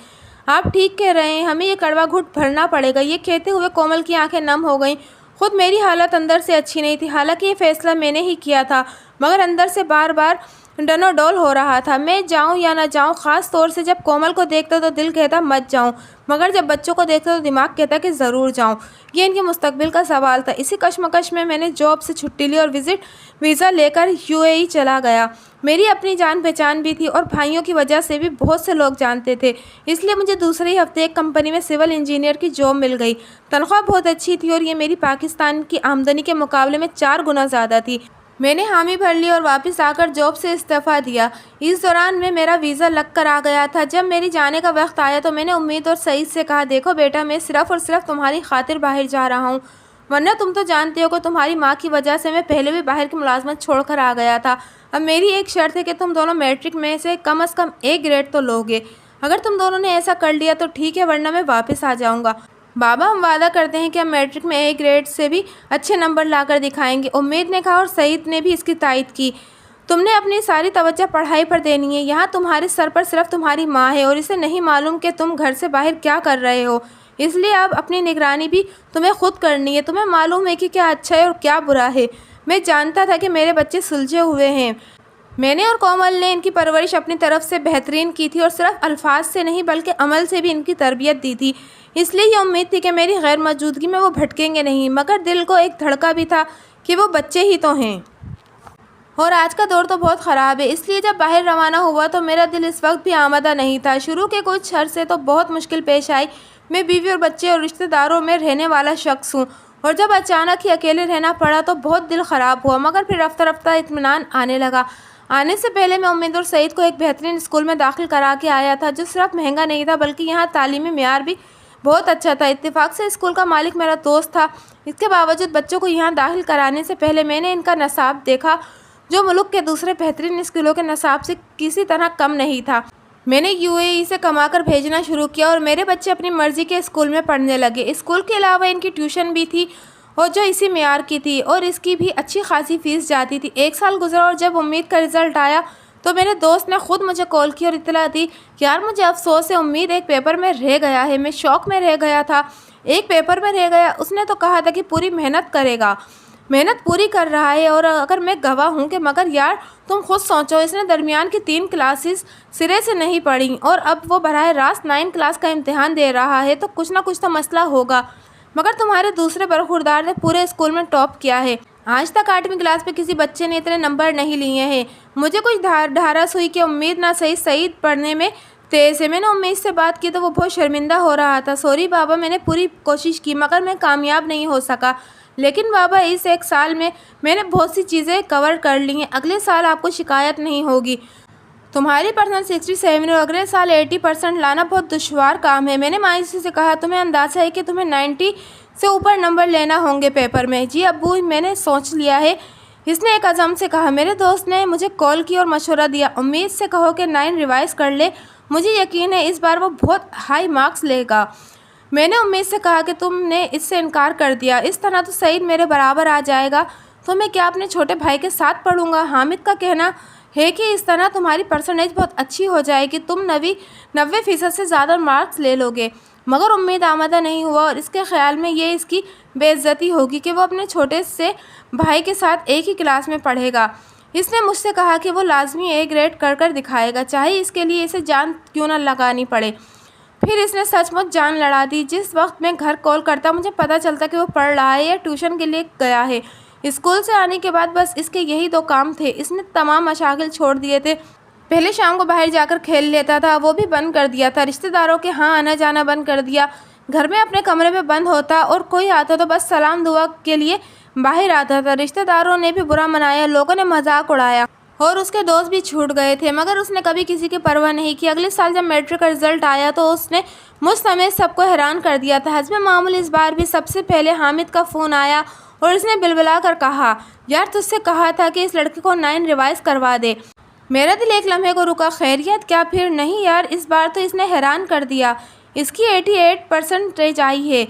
آپ ٹھیک کہہ رہے ہیں، ہمیں یہ کڑوا گھونٹ بھرنا پڑے گا۔ یہ کہتے ہوئے کومل کی آنکھیں نم ہو گئیں، خود میری حالت اندر سے اچھی نہیں تھی، حالانکہ یہ فیصلہ میں نے ہی کیا تھا، मगर अंदर से बार बार डनोडोल हो रहा था, मैं जाऊं या ना जाऊं। खास तौर से जब कोमल को देखता तो दिल कहता मत जाऊं, मगर जब बच्चों को देखता तो दिमाग कहता कि ज़रूर जाऊं। ये इनके मुस्तकबिल का सवाल था। इसी कश्मकश में मैंने जॉब से छुट्टी ली और वीज़ा लेकर यूएई चला गया। मेरी अपनी जान पहचान भी थी और भाइयों की वजह से भी बहुत से लोग जानते थे, इसलिए मुझे दूसरे ही हफ्ते एक कंपनी में सिविल इंजीनियर की जॉब मिल गई। तनख्वाह बहुत अच्छी थी और ये मेरी पाकिस्तान की आमदनी के मुकाबले में 4 गुना ज़्यादा थी। मैंने हामी भर ली और वापस आकर जॉब से इस्तीफ़ा दिया। इस दौरान में मेरा वीज़ा लग कर आ गया था। जब मेरी जाने का वक्त आया तो मैंने उम्मीद और सईद से कहा, देखो बेटा, मैं सिर्फ़ और सिर्फ तुम्हारी खातिर बाहर जा रहा हूँ, वरना तुम तो जानते हो कि तुम्हारी माँ की वजह से मैं पहले भी बाहर की मुलाजमत छोड़ कर आ गया था। अब मेरी एक शर्त है कि तुम दोनों मैट्रिक में से कम A ग्रेड तो लोगे। अगर तुम दोनों ने ऐसा कर लिया तो ठीक है, वरना मैं वापस आ जाऊँगा। बाबा, हम वादा करते हैं कि हम मैट्रिक में A ग्रेड से भी अच्छे नंबर लाकर दिखाएंगे, उम्मीद ने कहा और सईद ने भी इसकी तायद की। तुमने अपनी सारी तवज्जो पढ़ाई पर देनी है। यहाँ तुम्हारे सर पर सिर्फ तुम्हारी माँ है और इसे नहीं मालूम कि तुम घर से बाहर क्या कर रहे हो, इसलिए अब अपनी निगरानी भी तुम्हें खुद करनी है। तुम्हें मालूम है कि क्या अच्छा है और क्या बुरा है। मैं जानता था कि मेरे बच्चे सुलझे हुए हैं। मैंने और कोमल ने इनकी परवरिश अपनी तरफ से बेहतरीन की थी और सिर्फ अल्फाज से नहीं बल्कि अमल से भी इनकी तरबियत दी थी। इसलिए ये उम्मीद थी कि मेरी गैर मौजूदगी में वो भटकेंगे नहीं, मगर दिल को एक धड़का भी था कि वो बच्चे ही तो हैं और आज का दौर तो बहुत ख़राब है। इसलिए जब बाहर रवाना हुआ तो मेरा दिल इस वक्त भी आमादा नहीं था। शुरू के कुछ अरसे तो बहुत मुश्किल पेश आई। मैं बीवी और बच्चे और रिश्तेदारों में रहने वाला शख्स हूँ और जब अचानक ही अकेले रहना पड़ा तो बहुत दिल ख़राब हुआ, मगर फिर रफ्ता रफ्ता इत्मीनान आने लगा। आने से पहले मैं उम्मीद और सईद को एक बेहतरीन स्कूल में दाखिल करा के आया था, जो सिर्फ महंगा नहीं था बल्कि यहाँ तालीमी मेयार भी बहुत अच्छा था। इत्तेफाक से स्कूल का मालिक मेरा दोस्त था। इसके बावजूद बच्चों को यहाँ दाखिल कराने से पहले मैंने इनका नसाब देखा, जो मुल्क के दूसरे बेहतरीन स्कूलों के नसाब से किसी तरह कम नहीं था। मैंने यूएई से कमाकर भेजना शुरू किया और मेरे बच्चे अपनी मर्ज़ी के स्कूल में पढ़ने लगे। स्कूल के अलावा इनकी ट्यूशन भी थी और जो इसी मेयार की थी और इसकी भी अच्छी खासी फीस जाती थी। 1 साल गुजरा और जब उम्मीद का रिज़ल्ट आया तो मेरे दोस्त ने खुद मुझे कॉल की और इत्तला दी, यार मुझे अफसोस है, उम्मीद एक पेपर में रह गया है। मैं शौक में रह गया था, एक पेपर में रह गया। उसने तो कहा था कि पूरी मेहनत करेगा, मेहनत पूरी कर रहा है और अगर मैं गवाह हूँ कि मगर यार तुम खुद सोचो, इसने दरमियान की 3 क्लासेस सिरे से नहीं पढ़ी और अब वो बराह रास्त 9 क्लास का इम्तिहान दे रहा है, तो कुछ ना कुछ तो मसला होगा। मगर तुम्हारे दूसरे बरखुरदार ने पूरे स्कूल में टॉप किया है। आज तक 8वीं क्लास में किसी बच्चे ने इतने नंबर नहीं लिए हैं। मुझे कुछ ढारस हुई कि उम्मीद ना सही सईद पढ़ने में तेज़ है। मैंने उम्मीद से बात की तो वो बहुत शर्मिंदा हो रहा था। सॉरी बाबा, मैंने पूरी कोशिश की मगर मैं कामयाब नहीं हो सका। लेकिन बाबा, इस 1 साल में मैंने बहुत सी चीज़ें कवर कर ली हैं। अगले साल आपको शिकायत नहीं होगी। तुम्हारी परसेंट 67 और अगले साल 80% लाना बहुत दुश्वार काम है। मैंने मायूसी से कहा, तुम्हें अंदाज़ा है कि तुम्हें 90 से ऊपर नंबर लेना होंगे पेपर में। जी अब्बू, मैंने सोच लिया है, इसने एक अज़म से कहा। मेरे दोस्त ने मुझे कॉल की और मशवरा दिया, उम्मीद से कहो कि 9 रिवाइज़ कर ले, मुझे यकीन है इस बार वो बहुत हाई मार्क्स लेगा। मैंने उम्मीद से कहा कि तुमने इससे इनकार कर दिया, इस तरह तो सईद मेरे बराबर आ जाएगा, तो मैं क्या अपने छोटे भाई के साथ पढ़ूंगा। हामिद का कहना है कि इस तरह तुम्हारी परसेंटेज बहुत अच्छी हो जाएगी, तुम 90% से ज़्यादा मार्क्स ले लोगे। मगर उम्मीद आमादा नहीं हुआ और इसके ख्याल में ये इसकी बेइज्जती होगी कि वो अपने छोटे से भाई के साथ एक ही क्लास में पढ़ेगा। इसने मुझसे कहा कि वो लाजमी A ग्रेड कर दिखाएगा, चाहे इसके लिए इसे जान क्यों ना लगानी पड़े। फिर इसने सचमुच जान लड़ा दी। जिस वक्त मैं घर कॉल करता मुझे पता चलता कि वो पढ़ रहा है या ट्यूशन के लिए गया है। स्कूल से आने के बाद बस इसके यही 2 काम थे। इसने तमाम मशागिल छोड़ दिए थे। पहले शाम को बाहर जाकर खेल लेता था, वो भी बंद कर दिया था। रिश्तेदारों के यहाँ आना जाना बंद कर दिया। घर में अपने कमरे में बंद होता और कोई आता तो बस सलाम दुआ के लिए बाहर आता था। रिश्तेदारों ने भी बुरा मनाया, लोगों ने मजाक उड़ाया और उसके दोस्त भी छूट गए थे, मगर उसने कभी किसी की परवाह नहीं की। अगले साल जब मैट्रिक का रिजल्ट आया तो उसने मुझ समेत सबको हैरान कर दिया था। हस्ब मामूल इस बार भी सबसे पहले हामिद का फ़ोन आया और इसने बिलबिला कर कहा, यार तुझसे कहा था कि इस लड़के को 9 रिवाइज़ करवा दे। मेरा दिल एक लम्हे को रुका, खैरियत क्या? फिर नहीं यार, इस बार तो इसने हैरान कर दिया। इसकी 88% आई है।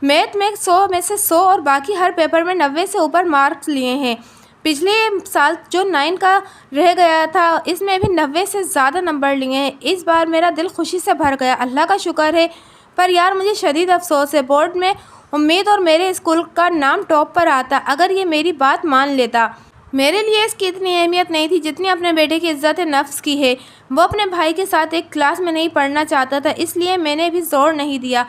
मैथ में 100 में से 100 और बाकी हर पेपर में 90 से ऊपर मार्क्स लिए हैं। पिछले साल जो 9 का रह गया था इसमें भी 90 से ज़्यादा नंबर लिए हैं। इस बार मेरा दिल खुशी से भर गया, अल्लाह का शुक्र है। पर यार मुझे शदीद अफसोस है, बोर्ड में उम्मीद और मेरे स्कूल का नाम टॉप पर आता। अगर ये मेरी बात मान लेता, میرے لیے اس کی اتنی اہمیت نہیں تھی جتنی اپنے بیٹے کی عزت نفس کی ہے۔ وہ اپنے بھائی کے ساتھ ایک کلاس میں نہیں پڑھنا چاہتا تھا، اس لیے میں نے بھی زور نہیں دیا۔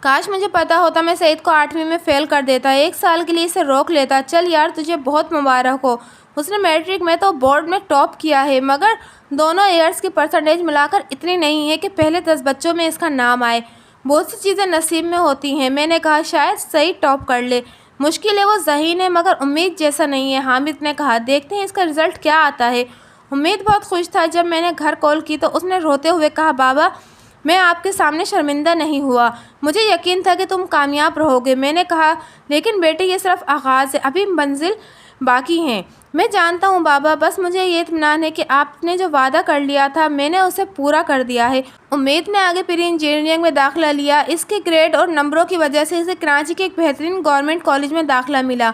کاش مجھے پتا ہوتا، میں سعید کو 8ویں میں فیل کر دیتا، 1 سال کے لیے اسے روک لیتا۔ چل یار، تجھے بہت مبارک ہو، اس نے میٹرک میں تو بورڈ میں ٹاپ کیا ہے، مگر دونوں ایئرز کی پرسنٹیج ملا کر اتنی نہیں ہے کہ پہلے 10 بچوں میں اس کا نام آئے۔ بہت سی چیزیں نصیب میں ہوتی ہیں۔ میں نے کہا شاید سعید ٹاپ کر لے، مشکل ہے، وہ ذہین ہے مگر امید جیسا نہیں ہے۔ حامد نے کہا دیکھتے ہیں اس کا رزلٹ کیا آتا ہے۔ امید بہت خوش تھا۔ جب میں نے گھر کال کی تو اس نے روتے ہوئے کہا بابا، میں آپ کے سامنے شرمندہ نہیں ہوا، مجھے یقین تھا کہ تم کامیاب رہو گے۔ میں نے کہا لیکن بیٹے یہ صرف آغاز ہے، ابھی منزل باقی ہیں۔ میں جانتا ہوں بابا، بس مجھے یہ اطمینان ہے کہ آپ نے جو وعدہ کر لیا تھا میں نے اسے پورا کر دیا ہے۔ امید نے آگے پری انجینئرنگ میں داخلہ لیا۔ اس کے گریڈ اور نمبروں کی وجہ سے اسے کراچی کے ایک بہترین گورنمنٹ کالج میں داخلہ ملا۔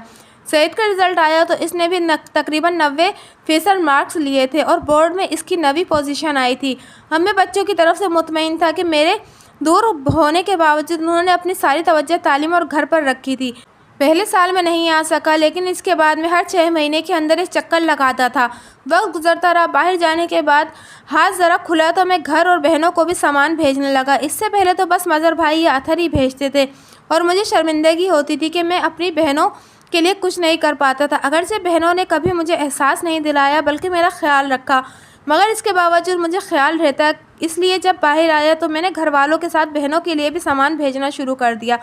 سعید کا رزلٹ آیا تو اس نے بھی تقریباً 90% مارکس لیے تھے اور بورڈ میں اس کی 9ویں پوزیشن آئی تھی۔ اب میں بچوں کی طرف سے مطمئن تھا کہ میرے دور ہونے کے باوجود انہوں نے اپنی ساری توجہ تعلیم اور گھر پر رکھی تھی۔ پہلے سال میں نہیں آ سکا، لیکن اس کے بعد میں ہر 6 مہینے کے اندر ایک چکر لگاتا تھا۔ وقت گزرتا رہا، باہر جانے کے بعد ہاتھ ذرا کھلا تو میں گھر اور بہنوں کو بھی سامان بھیجنے لگا۔ اس سے پہلے تو بس مظہر بھائی یا اطہر ہی بھیجتے تھے اور مجھے شرمندگی ہوتی تھی کہ میں اپنی بہنوں کے لیے کچھ نہیں کر پاتا تھا۔ اگرچہ بہنوں نے کبھی مجھے احساس نہیں دلایا بلکہ میرا خیال رکھا، مگر اس کے باوجود مجھے خیال رہتا، اس لیے جب باہر آیا تو میں نے گھر والوں کے ساتھ بہنوں کے لیے بھی سامان بھیجنا شروع کر دیا۔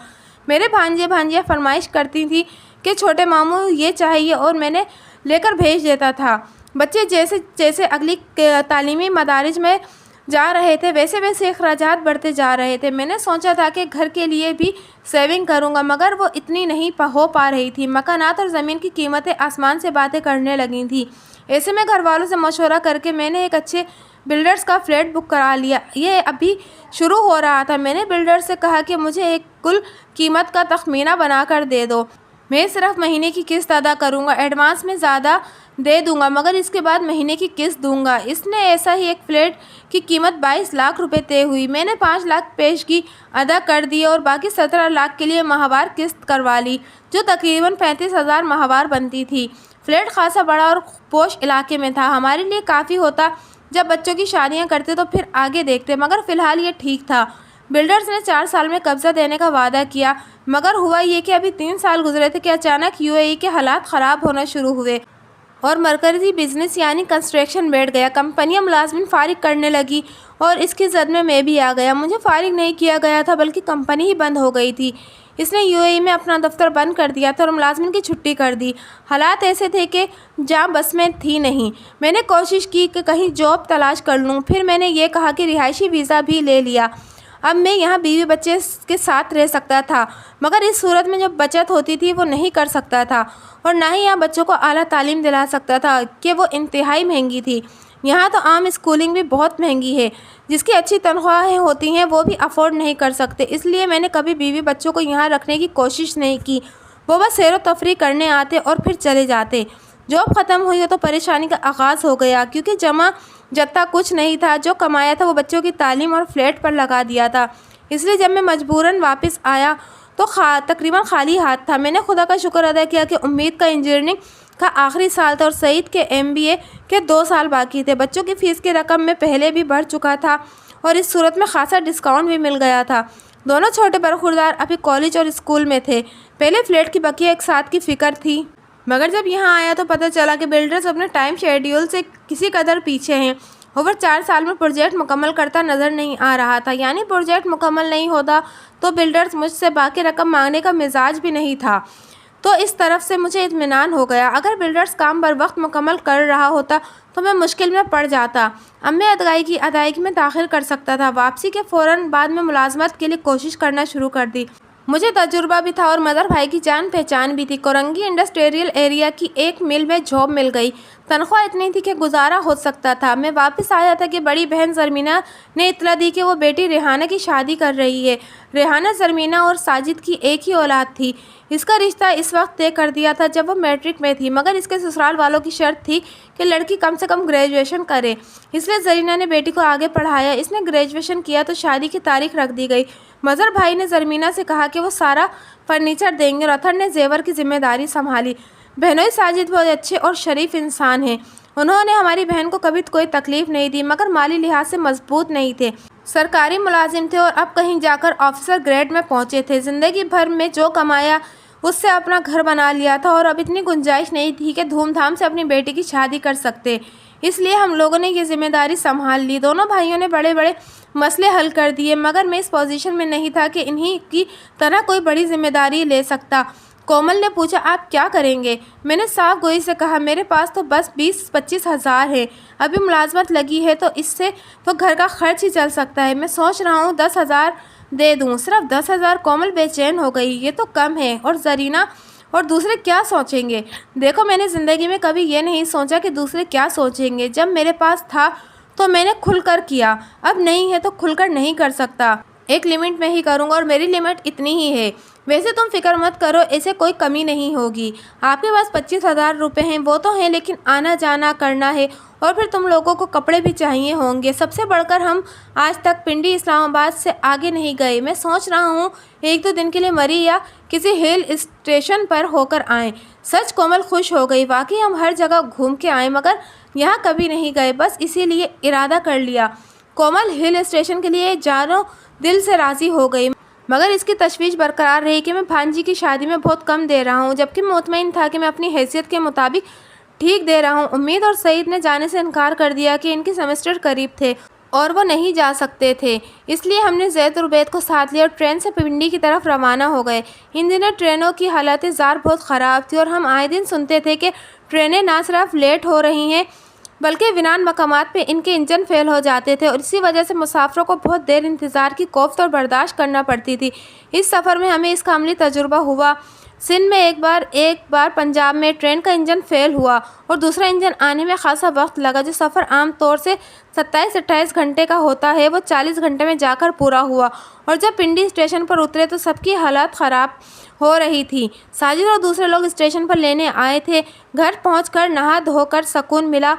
میرے بھانجے بھانجیاں فرمائش کرتی تھیں کہ چھوٹے ماموں یہ چاہیے اور میں نے لے کر بھیج دیتا تھا۔ بچے جیسے جیسے اگلی تعلیمی مدارج میں جا رہے تھے ویسے ویسے اخراجات بڑھتے جا رہے تھے۔ میں نے سوچا تھا کہ گھر کے لیے بھی سیونگ کروں گا، مگر وہ اتنی نہیں ہو پا رہی تھی۔ مکانات اور زمین کی قیمتیں آسمان سے باتیں کرنے لگی تھیں۔ ایسے میں گھر والوں سے مشورہ کر کے میں نے ایک اچھے بلڈرز کا فلیٹ بک کرا لیا۔ یہ ابھی شروع ہو رہا تھا۔ میں نے بلڈر سے کہا کہ مجھے ایک کل قیمت کا تخمینہ بنا کر دے دو، میں صرف مہینے کی قسط ادا کروں گا، ایڈوانس میں زیادہ دے دوں گا مگر اس کے بعد مہینے کی قسط دوں گا۔ اس نے ایسا ہی ایک فلیٹ کی قیمت 22 لاکھ روپے طے ہوئی۔ میں نے 5 لاکھ پیشگی ادا کر دی اور باقی 17 لاکھ کے لیے ماہوار قسط کروا لی، جو تقریباً 35,000 ماہوار بنتی تھی۔ فلیٹ خاصا بڑا اور پوش علاقے میں تھا، ہمارے لیے کافی ہوتا۔ جب بچوں کی شادیاں کرتے تو پھر آگے دیکھتے، مگر فی الحال یہ ٹھیک تھا۔ بلڈرز نے 4 سال میں قبضہ دینے کا وعدہ کیا، مگر ہوا یہ کہ ابھی 3 سال گزرے تھے کہ اچانک UAE کے حالات خراب ہونا شروع ہوئے اور مرکزی بزنس یعنی کنسٹرکشن بیٹھ گیا۔ کمپنیاں ملازمین فارغ کرنے لگی اور اس کی زد میں بھی آ گیا۔ مجھے فارغ نہیں کیا گیا تھا بلکہ کمپنی ہی بند ہو گئی تھی۔ اس نے UAE میں اپنا دفتر بند کر دیا تھا اور ملازمین کی چھٹی کر دی۔ حالات ایسے تھے کہ جاں بس میں تھی نہیں۔ میں نے کوشش کی کہ کہیں جاب تلاش کر لوں، پھر میں نے یہ کہا کہ رہائشی ویزا بھی لے لیا۔ اب میں یہاں بیوی بچے کے ساتھ رہ سکتا تھا، مگر اس صورت میں جو بچت ہوتی تھی وہ نہیں کر سکتا تھا اور نہ ہی یہاں بچوں کو اعلیٰ تعلیم دلا سکتا تھا کہ وہ انتہائی مہنگی تھی۔ یہاں تو عام اسکولنگ بھی بہت مہنگی ہے، جس کی اچھی تنخواہیں ہوتی ہیں وہ بھی افورڈ نہیں کر سکتے۔ اس لیے میں نے کبھی بیوی بچوں کو یہاں رکھنے کی کوشش نہیں کی، وہ بس سیر و تفریح کرنے آتے اور پھر چلے جاتے۔ جاب ختم ہوئی تو پریشانی کا آغاز ہو گیا، کیونکہ جمع جتا کچھ نہیں تھا۔ جو کمایا تھا وہ بچوں کی تعلیم اور فلیٹ پر لگا دیا تھا، اس لیے جب میں مجبوراً واپس آیا تو تقریباً خالی ہاتھ تھا۔ میں نے خدا کا شکر ادا کیا کہ امید کا انجینئرنگ کا آخری سال تھا اور سعید کے MBA کے 2 سال باقی تھے۔ بچوں کی فیس کی رقم میں پہلے بھی بڑھ چکا تھا اور اس صورت میں خاصا ڈسکاؤنٹ بھی مل گیا تھا۔ دونوں چھوٹے برخوردار ابھی کالج اور اسکول میں تھے۔ پہلے فلیٹ کی بقیہ ایک ساتھ کی فکر تھی، مگر جب یہاں آیا تو پتہ چلا کہ بلڈرز اپنے ٹائم شیڈیول سے کسی قدر پیچھے ہیں۔ اوور 4 سال میں پروجیکٹ مکمل کرتا نظر نہیں آ رہا تھا، یعنی پروجیکٹ مکمل نہیں ہوتا تو بلڈرز مجھ سے باقی رقم مانگنے کا مزاج بھی نہیں تھا، تو اس طرف سے مجھے اطمینان ہو گیا۔ اگر بلڈرز کام بر وقت مکمل کر رہا ہوتا تو میں مشکل میں پڑ جاتا۔ اب میں ادائیگی میں تاخیر کر سکتا تھا۔ واپسی کے فوراً بعد میں ملازمت کے لیے کوشش کرنا شروع کر دی۔ مجھے تجربہ بھی تھا اور مظہر بھائی کی جان پہچان بھی تھی۔ کورنگی انڈسٹریل ایریا کی ایک مل میں جاب مل گئی، تنخواہ اتنی تھی کہ گزارا ہو سکتا تھا۔ میں واپس آیا تھا کہ بڑی بہن زرمینہ نے اطلاع دی کہ وہ بیٹی ریحانہ کی شادی کر رہی ہے۔ ریحانہ زرمینہ اور ساجد کی ایک ہی اولاد تھی۔ اس کا رشتہ اس وقت طے کر دیا تھا جب وہ میٹرک میں تھی، مگر اس کے سسرال والوں کی شرط تھی کہ لڑکی کم سے کم گریجویشن کرے، اس لیے زرینہ نے بیٹی کو آگے پڑھایا۔ اس نے گریجویشن کیا تو شادی کی تاریخ رکھ دی گئی۔ مظہر بھائی نے زرمینہ سے کہا کہ وہ سارا فرنیچر دیں گے اور اطہر نے زیور کی ذمہ داری سنبھالی۔ बहनोई साजिद बहुत अच्छे और शरीफ इंसान हैं। उन्होंने हमारी बहन को कभी कोई तकलीफ नहीं दी, मगर माली लिहाज से मजबूत नहीं थे। सरकारी मुलाजिम थे और अब कहीं जाकर ऑफिसर ग्रेड में पहुंचे थे। ज़िंदगी भर में जो कमाया उससे अपना घर बना लिया था और अब इतनी गुंजाइश नहीं थी कि धूमधाम से अपनी बेटी की शादी कर सकते। इसलिए हम लोगों ने ये जिम्मेदारी संभाल ली। दोनों भाइयों ने बड़े बड़े मसले हल कर दिए, मगर मैं इस पोजीशन में नहीं था कि इन्हीं की तरह कोई बड़ी जिम्मेदारी ले सकता। कोमल ने पूछा, आप क्या करेंगे? मैंने साफ गोई से कहा, मेरे पास तो बस 20-25 हज़ार है। अभी मुलाजमत लगी है तो इससे तो घर का खर्च ही चल सकता है। मैं सोच रहा हूँ 10,000 दे दूँ। सिर्फ 10,000? कोमल बेचैन हो गई। ये तो कम है। और जरीना और दूसरे क्या सोचेंगे? देखो, मैंने ज़िंदगी में कभी ये नहीं सोचा कि दूसरे क्या सोचेंगे। जब मेरे पास था तो मैंने खुलकर किया, अब नहीं है तो खुलकर नहीं कर सकता। एक लिमिट में ही करूँगा और मेरी लिमिट इतनी ही है। वैसे तुम फिक्र मत करो, ऐसे कोई कमी नहीं होगी। आपके पास 25,000 रुपये हैं, वो तो हैं, लेकिन आना जाना करना है और फिर तुम लोगों को कपड़े भी चाहिए होंगे। सबसे बढ़कर हम आज तक पिंडी इस्लामाबाद से आगे नहीं गए। मैं सोच रहा हूँ 1-2 दिन के लिए मरी या किसी हिल स्टेशन पर होकर आएँ। सच? कोमल खुश हो गई। वाकई हम हर जगह घूम के आए, मगर यहाँ कभी नहीं गए, बस इसीलिए इरादा कर लिया। कोमल हिल स्टेशन के लिए जानो दिल से राज़ी हो गई, मगर इसकी तशवीश बरकरार रही कि मैं भांजी की शादी में बहुत कम दे रहा हूँ, जबकि मुतमईन था कि मैं अपनी हैसियत के मुताबिक ठीक दे रहा हूँ। उम्मीद और सईद ने जाने से इनकार कर दिया कि इनके सेमेस्टर करीब थे और वो नहीं जा सकते थे। इसलिए हमने ज़ैद और उबैद को साथ लिया और ट्रेन से पिंडी की तरफ रवाना हो गए। इन दिनों ट्रेनों की हालत ज़ार बहुत ख़राब थी और हम आए दिन सुनते थे कि ट्रेनें ना सिर्फ लेट हो रही हैं बल्कि विनान मकामात पे इनके इंजन फेल हो जाते थे और इसी वजह से मुसाफिरों को बहुत देर इंतज़ार की कोफ्त और बर्दाश्त करना पड़ती थी। इस सफ़र में हमें इसका अमली तजुर्बा हुआ। सिंध में एक बार पंजाब में ट्रेन का इंजन फेल हुआ और दूसरा इंजन आने में खासा वक्त लगा। जो सफ़र आम तौर से 27-28 घंटे का होता है वो 40 घंटे में जाकर पूरा हुआ। और जब पिंडी स्टेशन पर उतरे तो सबकी हालत ख़राब हो रही थी। साजिद और दूसरे लोग स्टेशन पर लेने आए थे। घर पहुंचकर नहा धोकर सुकून मिला,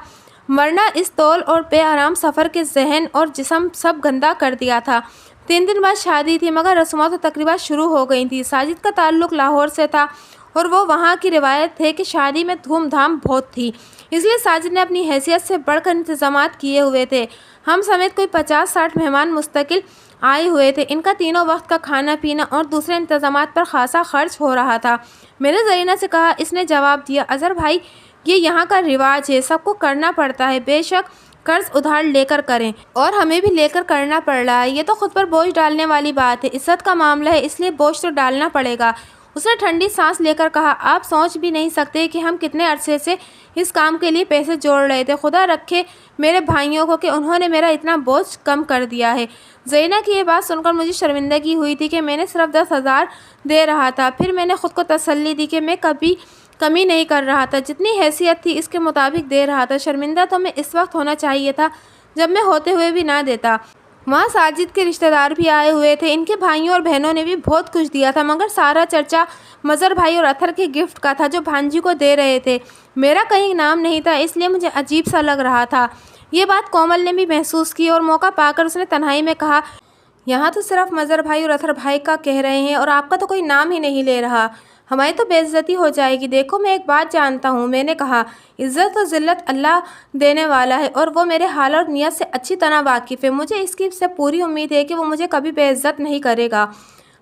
वरना इस तौल और बेआराम सफ़र के जहन और जिस्म सब गंदा कर दिया था। 3 दिन बाद शादी थी, मगर रस्मात और तकरीबात शुरू हो गई थी। साजिद का ताल्लुक़ लाहौर से था और वो वहाँ की रिवायत है कि शादी में धूमधाम बहुत थी, इसलिए साजिद ने अपनी हैसियत से बढ़कर इंतज़ामात किए हुए थे। हम समेत कोई 50-60 मेहमान मुस्तकिल आए हुए थे। इनका तीनों वक्त का खाना पीना और दूसरे इंतज़ामात पर खासा खर्च हो रहा था। मैंने जरीना से कहा। इसने जवाब दिया, अज़हर भाई, ये यहाँ का रिवाज है, सबको करना पड़ता है। बेशक कर्ज उधार लेकर करें और हमें भी लेकर करना पड़ रहा है। ये तो खुद पर बोझ डालने वाली बात है। इज्जत का मामला है, इसलिए बोझ तो डालना पड़ेगा। उसने ठंडी सांस लेकर कहा, आप सोच भी नहीं सकते कि हम कितने अरसे से इस काम के लिए पैसे जोड़ रहे थे। खुदा रखे मेरे भाइयों को कि उन्होंने मेरा इतना बोझ कम कर दिया है। ज़ैना की ये बात सुनकर मुझे शर्मिंदगी हुई थी कि मैंने सिर्फ 10,000 दे रहा था। फिर मैंने ख़ुद को तसल्ली दी कि मैं कभी कमी नहीं कर रहा था, जितनी हैसियत थी इसके मुताबिक दे रहा था। शर्मिंदा तो मैं इस वक्त होना चाहिए था जब मैं होते हुए भी ना देता। वहाँ साजिद के रिश्तेदार भी आए हुए थे। इनके भाइयों और बहनों ने भी बहुत कुछ दिया था, मगर सारा चर्चा मज़र भाई और अथर के गिफ्ट का था जो भांजी को दे रहे थे। मेरा कहीं नाम नहीं था, इसलिए मुझे अजीब सा लग रहा था। ये बात कोमल ने भी महसूस की और मौका पाकर उसने तन्हाई में कहा, यहाँ तो सिर्फ मज़र भाई और अथर भाई का कह रहे हैं और आपका तो कोई नाम ही नहीं ले रहा। हमारी तो बेइज्जती हो जाएगी। देखो, मैं एक बात जानता हूँ। मैंने कहा, इज़्ज़त और ज़िल्लत अल्लाह देने वाला है और वो मेरे हाल और नियत से अच्छी तरह वाकिफ़ है। मुझे इसकी से पूरी उम्मीद है कि वो मुझे कभी बेइज्जत नहीं करेगा।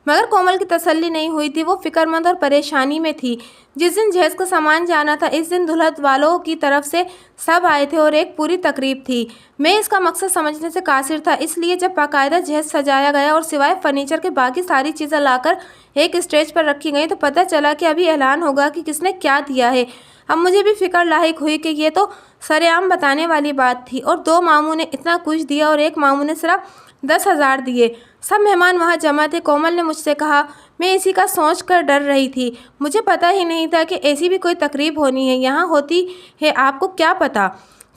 मगर कोमल की तसल्ली नहीं हुई थी। वो फिक्रमंद और परेशानी में थी। जिस दिन जहेज को सामान जाना था, इस दिन दुल्हन वालों की तरफ से सब आए थे और एक पूरी तकरीब थी। मैं इसका मकसद समझने से कासिर था, इसलिए जब बाकायदा जहेज सजाया गया और सिवाय फर्नीचर के बाकी सारी चीज़ें लाकर एक स्टेज पर रखी गई तो पता चला कि अभी ऐलान होगा कि किसने क्या दिया है। अब मुझे भी फिक्र लाहिक हुई कि ये तो सरेआम बताने वाली बात थी और 2 मामू ने इतना कुछ दिया और एक मामू ने सिर्फ 10,000 दिए। सब मेहमान वहाँ जमा थे। कोमल ने मुझसे कहा, मैं इसी का सोच कर डर रही थी। मुझे पता ही नहीं था कि ऐसी भी कोई तकरीब होनी है, यहाँ होती है, आपको क्या पता?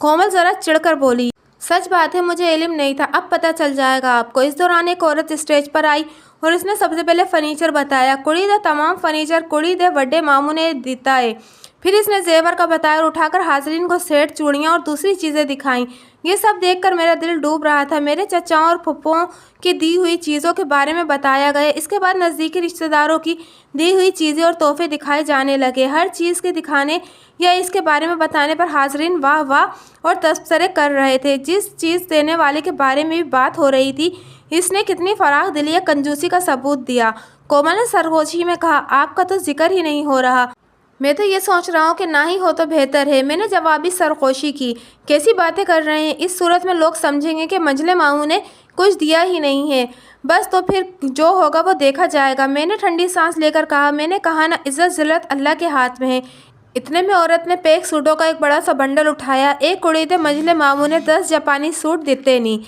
कोमल ज़रा चिढ़कर बोली, सच बात है, मुझे इल्म नहीं था, अब पता चल जाएगा आपको। इस दौरान एक औरत स्टेज पर आई और इसने सबसे पहले फर्नीचर बताया। कुड़ी दे तमाम फर्नीचर कुड़ी दे वड्डे मामू ने दिता है। फिर इसने जेवर का बताया और उठाकर हाजरीन को सेठ, चूड़ियाँ और दूसरी चीज़ें दिखाईं। ये सब देखकर मेरा दिल डूब रहा था। मेरे चचाओं और फुप्पों की दी हुई चीज़ों के बारे में बताया गया। इसके बाद नज़दीकी रिश्तेदारों की दी हुई चीज़ें और तोहफे दिखाए जाने लगे। हर चीज़ के दिखाने या इसके बारे में बताने पर हाजरीन वाह वाह और तबसरे कर रहे थे। जिस चीज़ देने वाले के बारे में भी बात हो रही थी, इसने कितनी फराख दिली या कंजूसी का सबूत दिया। कोमल ने सरगोशी में कहा, आपका तो जिक्र ही नहीं हो रहा। मैं तो ये सोच रहा हूँ कि ना ही हो तो बेहतर है। मैंने जवाबी सरगोशी की। कैसी बातें कर रहे हैं? इस सूरत में लोग समझेंगे कि मंझले मामू ने कुछ दिया ही नहीं है। बस तो फिर जो होगा वो देखा जाएगा। मैंने ठंडी सांस लेकर कहा, मैंने कहा ना, इज्जत जिल्लत अल्लाह के हाथ में है। इतने में औरत ने पैक सूटों का एक बड़ा सा बंडल उठाया। एक कुड़ी थे मंझले मामू ने 10 जापानी सूट दिते नहीं।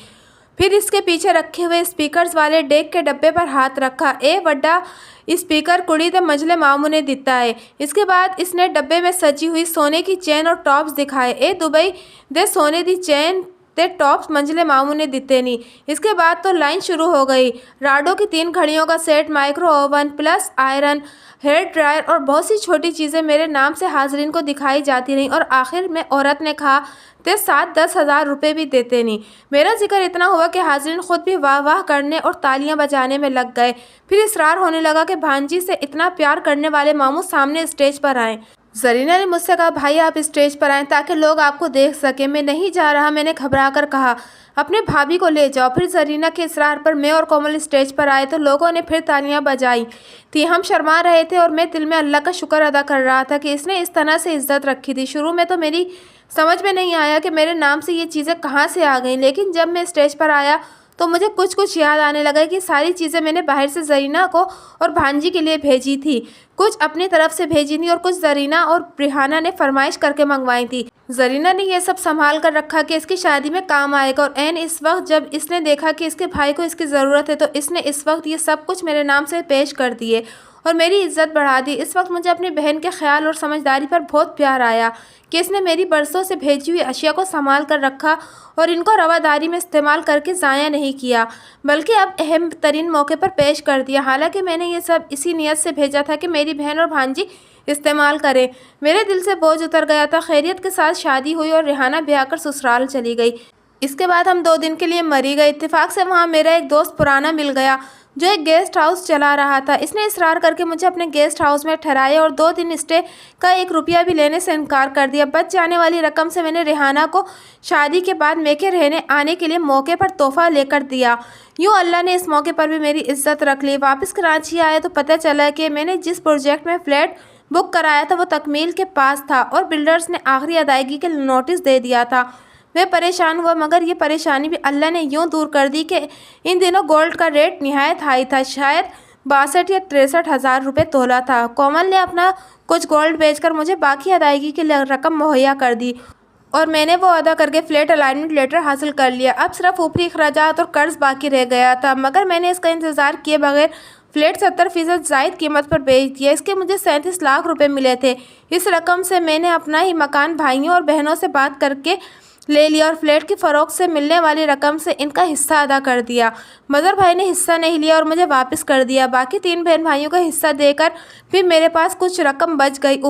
फिर इसके पीछे रखे हुए स्पीकर्स वाले डेक के डब्बे पर हाथ रखा। ए बड़ा स्पीकर कुड़ी दे मंझले मामू ने दिता है। इसके बाद इसने डब्बे में सजी हुई सोने की चेन और टॉप्स दिखाए। ए दुबई दे सोने दी चेन ते टॉप्स मंझले मामू ने दिते नहीं। इसके बाद तो लाइन शुरू हो गई। राडो की 3 घड़ियों का set, micro oven plus iron, hair dryer और बहुत सी छोटी चीज़ें मेरे नाम से हाजरीन को दिखाई जाती रहीं। और आखिर में औरत ने कहा, ते 7-10 हज़ार रुपये भी देते नहीं। मेरा जिक्र इतना हुआ कि हाजरीन खुद भी वाह वाह करने और तालियां बजाने में लग गए। फिर इसरार होने लगा कि भांजी से इतना प्यार करने वाले मामू सामने स्टेज पर आए। जरीना ने मुझसे कहा, भाई आप स्टेज पर आएँ ताकि लोग आपको देख सकें। मैं नहीं जा रहा, मैंने घबरा कर कहा। अपने भाभी को ले जाओ। फिर जरीना के इसरार पर मैं और कोमल स्टेज पर आए तो लोगों ने फिर तालियां बजाई थी। हम शर्मा रहे थे और मैं दिल में अल्लाह का शुक्र अदा कर रहा था कि इसने इस तरह से इज्जत रखी थी। शुरू में तो मेरी समझ में नहीं आया कि मेरे नाम से ये चीज़ें कहाँ से आ गईं, लेकिन जब मैं स्टेज पर आया तो मुझे कुछ याद आने लगा कि सारी चीज़ें मैंने बाहर से जरीना को और भांजी के लिए भेजी थी। कुछ अपनी तरफ से भेजी थी और कुछ जरीना और रिहाना ने फरमाइश करके मंगवाई थी। जरीना ने यह सब संभाल कर रखा कि इसकी शादी में काम आएगा और ऐन इस वक्त जब इसने देखा कि इसके भाई को इसकी ज़रूरत है तो इसने इस वक्त ये सब कुछ मेरे नाम से पेश कर दिए और मेरी इज्जत बढ़ा दी। इस वक्त मुझे अपनी बहन के ख्याल और समझदारी पर बहुत प्यार आया कि इसने मेरी बरसों से भेजी हुई अशिया को संभाल कर रखा और इनको रवादारी में इस्तेमाल करके ज़ाया नहीं किया, बल्कि अब अहम तरीन मौके पर पेश कर दिया। हालांकि मैंने ये सब इसी नीयत से भेजा था कि मेरी बहन और भांजी इस्तेमाल करें। मेरे दिल से बोझ उतर गया था। खैरियत के साथ शादी हुई और रिहाना ब्याह कर ससुराल चली गई। इसके बाद हम 2 दिन के लिए मरी गए। इत्तेफाक से वहाँ मेरा एक दोस्त पुराना मिल गया जो एक गेस्ट हाउस चला रहा था। इसने इसरार करके मुझे अपने गेस्ट हाउस में ठहराया और 2 दिन स्टे का 1 रुपया भी लेने से इनकार कर दिया। बच जाने वाली रकम से मैंने रिहाना को शादी के बाद मेके रहने आने के लिए मौके पर तोहफा लेकर दिया। यूँ अल्लाह ने इस मौके पर भी मेरी इज्जत रख ली। वापस कराची आया तो पता चला कि मैंने जिस प्रोजेक्ट में फ्लैट बुक कराया था वो तकमील के पास था और बिल्डर्स ने आखिरी अदायगी के नोटिस दे दिया था। मैं परेशान हुआ, मगर ये परेशानी भी अल्लाह ने यूँ दूर कर दी कि इन दिनों गोल्ड का रेट निहायत हाई था। शायद 62 या 63 हज़ार रुपये तोला था। कोमल ने अपना कुछ गोल्ड बेचकर मुझे बाकी अदायगी की रकम मुहैया कर दी और मैंने वो अदा करके फ्लैट अलाइनमेंट लेटर हासिल कर लिया। अब सिर्फ ऊपरी अखराजात और कर्ज बाकी रह गया था, मगर मैंने इसका इंतज़ार किए बगैर फ्लैट 70% ज़ायद कीमत पर बेच दिया। इसके मुझे 37 लाख रुपए मिले थे। इस रकम से मैंने अपना ही मकान भाइयों और बहनों से बात करके ले लिया और फ्लैट की फ़रोख्त से मिलने वाली रकम से इनका हिस्सा अदा कर दिया। मदर भाई ने हिस्सा नहीं लिया और मुझे वापस कर दिया। बाकी 3 बहन भाइयों का हिस्सा देकर फिर मेरे पास कुछ रकम बच गई।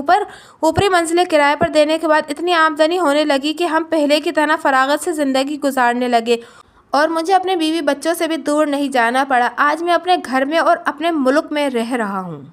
ऊपरी मंजिलें किराए पर देने के बाद इतनी आमदनी होने लगी कि हम पहले की तरह फरागत से ज़िंदगी गुजारने लगे और मुझे अपने बीवी बच्चों से भी दूर नहीं जाना पड़ा। आज मैं अपने घर में और अपने मुल्क में रह रहा हूँ।